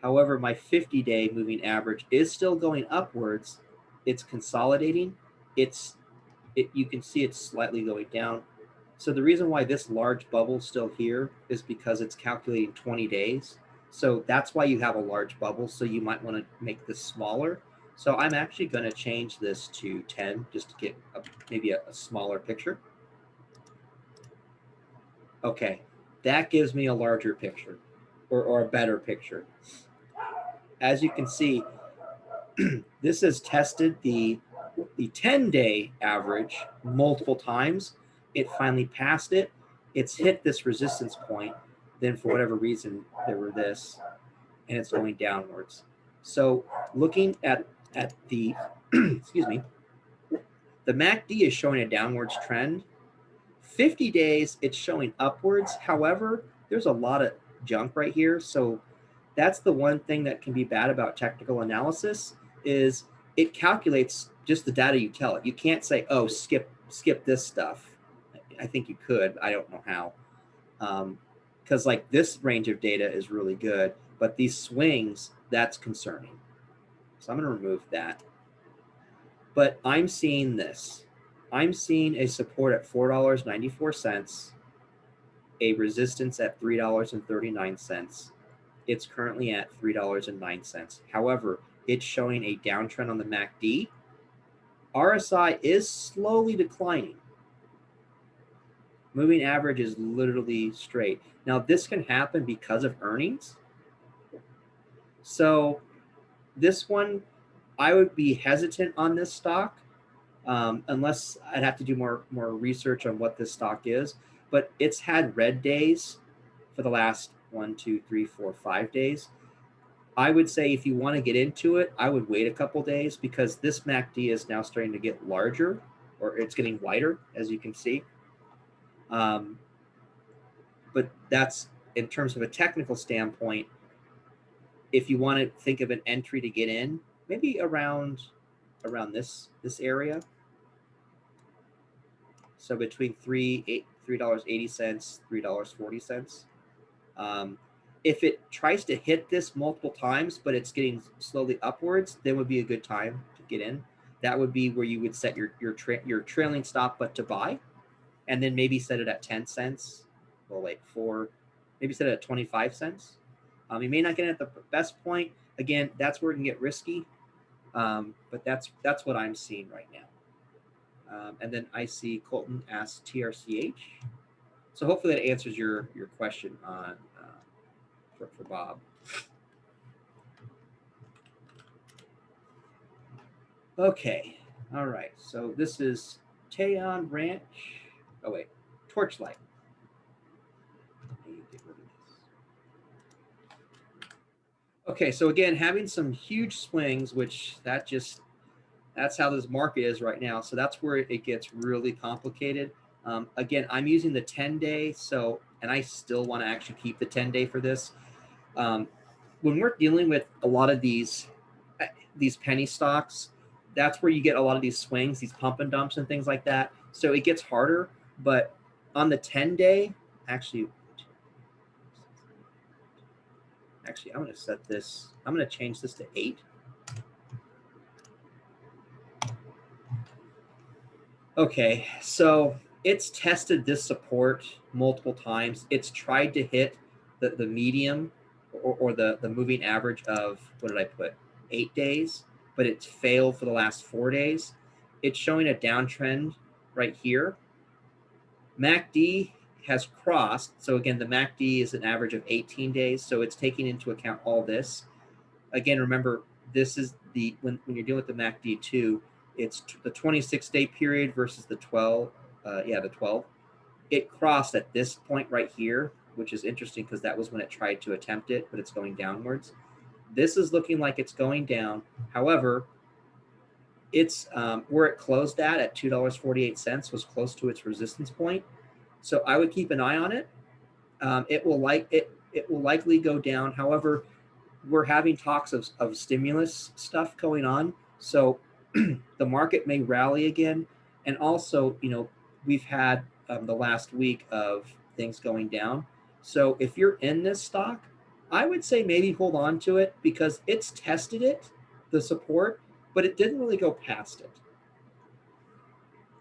A: However, my 50-day moving average is still going upwards. It's consolidating. You can see it's slightly going down. So the reason why this large bubble is still here is because it's calculating 20 days. So that's why you have a large bubble. So you might want to make this smaller. So I'm actually going to change this to 10 just to get maybe a smaller picture. Okay, that gives me a larger picture or a better picture. As you can see, this has tested the 10-day average multiple times. It finally passed it. It's hit this resistance point. Then for whatever reason, there were this, and it's going downwards. So looking at the, excuse me, the MACD is showing a downwards trend. 50 days, it's showing upwards. However, there's a lot of junk right here. So that's the one thing that can be bad about technical analysis is it calculates just the data you tell it. You can't say, oh, skip this stuff. I think you could. I don't know how. Because like this range of data is really good, but these swings, that's concerning. So I'm going to remove that. But I'm seeing this. I'm seeing a support at $4.94, a resistance at $3.39. It's currently at $3.09. However, it's showing a downtrend on the MACD. RSI is slowly declining. Moving average is literally straight. Now, this can happen because of earnings. So this one, I would be hesitant on this stock unless I'd have to do more research on what this stock is. But it's had red days for the last 1, 2, 3, 4, 5 days. I would say if you want to get into it, I would wait a couple days because this MACD is now starting to get larger, or it's getting wider, as you can see. But that's in terms of a technical standpoint. If you want to think of an entry to get in, maybe around this area. So between $3.80, $3.40. If it tries to hit this multiple times, but it's getting slowly upwards, then would be a good time to get in. That would be where you would set your trailing stop, but to buy, and then maybe set it at 10 cents. Well, wait, maybe set it at 25 cents. You may not get it at the best point. Again, that's where it can get risky, but that's what I'm seeing right now. And then I see Colton asks TRCH. So hopefully that answers your question on for Bob. Okay, all right. So this is Teon Ranch. Oh wait, Torchlight. Okay, so again, having some huge swings, which that's how this market is right now. So that's where it gets really complicated. Again, I'm using the 10-day, and I still want to actually keep the 10-day for this. When we're dealing with a lot of these penny stocks, that's where you get a lot of these swings, these pump and dumps and things like that. So it gets harder. But on the 10-day, actually, I'm going to set this. I'm going to change this to 8. Okay, so it's tested this support multiple times. It's tried to hit the medium or the moving average of, what did I put, 8 days, but it's failed for the last 4 days. It's showing a downtrend right here. MACD has crossed. So again, the MACD is an average of 18 days. So it's taking into account all this. Again, remember, this is when you're dealing with the MACD too, it's the 26-day period versus the 12. The 12. It crossed at this point right here, which is interesting because that was when it tried to attempt it, but it's going downwards. This is looking like it's going down. However, it's where it closed at $2.48 was close to its resistance point. So I would keep an eye on it. It will likely go down. However, we're having talks of stimulus stuff going on. So the market may rally again. And also, we've had the last week of things going down. So if you're in this stock, I would say maybe hold on to it because it's tested the support, but it didn't really go past it.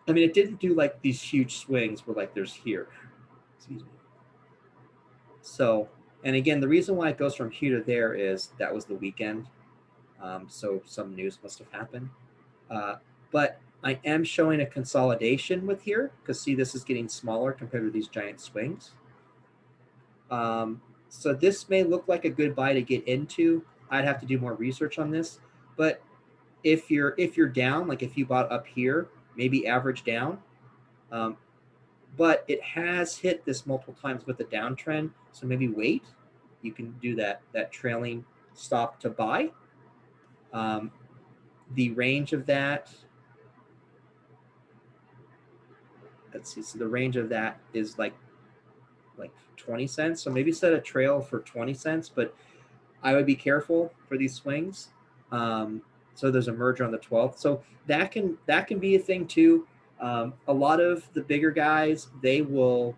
A: I mean, it didn't do like these huge swings where like there's here. Excuse me. So, and again, the reason why it goes from here to there is that was the weekend. So some news must have happened. But I am showing a consolidation with here because see, this is getting smaller compared to these giant swings. So this may look like a good buy to get into. I'd have to do more research on this, but if you're down, like if you bought up here, maybe average down. But it has hit this multiple times with the downtrend, so maybe wait. You can do that trailing stop to buy. The range of that, let's see, so the range of that is like 20 cents. So maybe set a trail for 20 cents, but I would be careful for these swings. So there's a merger on the 12th. So that can be a thing too. A lot of the bigger guys, they will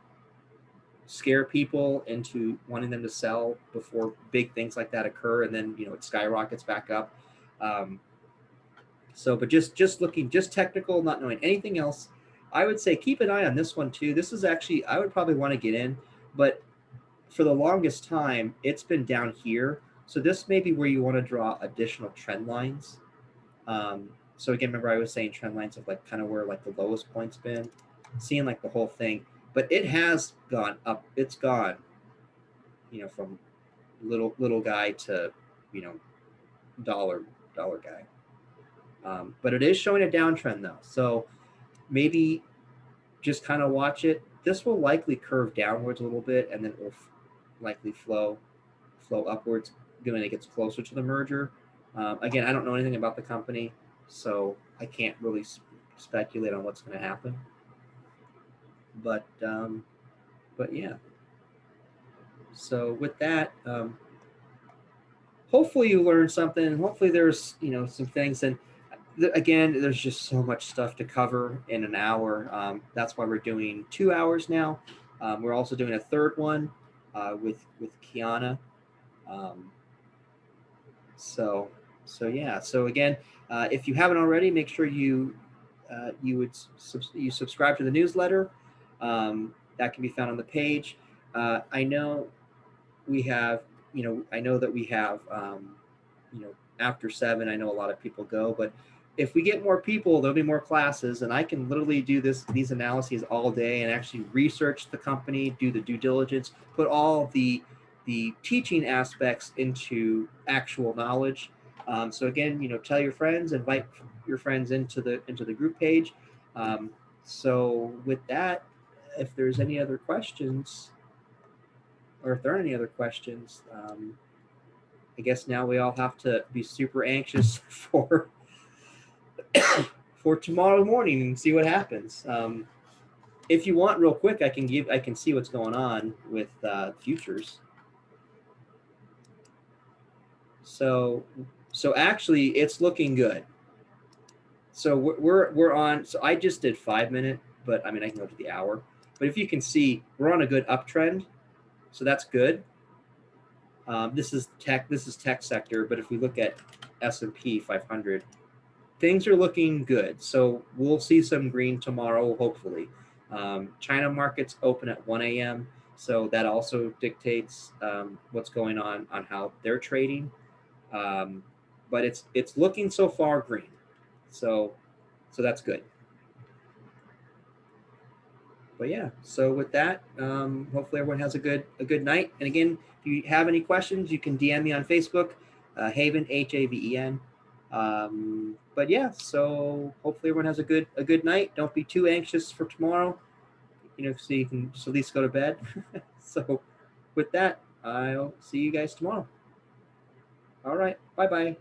A: scare people into wanting them to sell before big things like that occur, and then it skyrockets back up. But just looking, just technical, not knowing anything else, I would say keep an eye on this one too. This is actually, I would probably want to get in, but for the longest time, it's been down here. So this may be where you want to draw additional trend lines. So again, remember I was saying trend lines of like kind of where like the lowest point's been, seeing like the whole thing, but it has gone up. It's gone, from little guy to, dollar guy. But it is showing a downtrend though. So maybe just kind of watch it. This will likely curve downwards a little bit, and then it will likely flow upwards when it gets closer to the merger. Again, I don't know anything about the company, so I can't really speculate on what's going to happen. But yeah. So with that, hopefully you learned something. Hopefully there's some things, and again, there's just so much stuff to cover in an hour. That's why we're doing 2 hours now. We're also doing a third one with Kiana. So yeah. So again, if you haven't already, make sure you subscribe to the newsletter. That can be found on the page. I know we have, I know that we have, after 7, I know a lot of people go, but if we get more people, there'll be more classes, and I can literally do these analyses all day and actually research the company, do the due diligence, put all the teaching aspects into actual knowledge. So again, tell your friends, invite your friends into the group page. So with that, if there's any other questions, or if there aren't any other questions, I guess now we all have to be super anxious for tomorrow morning and see what happens. If you want, real quick, I can see what's going on with futures. So actually, it's looking good. So we're on. So I just did 5-minute, but I mean I can go to the hour. But if you can see, we're on a good uptrend, so that's good. This is tech sector, but if we look at S&P 500, things are looking good. So we'll see some green tomorrow, hopefully. China markets open at 1 a.m., so that also dictates what's going on how they're trading. But it's looking so far green, so that's good. But yeah, so with that, hopefully everyone has a good night. And again, if you have any questions, you can DM me on Facebook, Haven, Haven. But yeah, so hopefully everyone has a good night. Don't be too anxious for tomorrow, so you can just at least go to bed. So with that, I'll see you guys tomorrow. All right, bye-bye.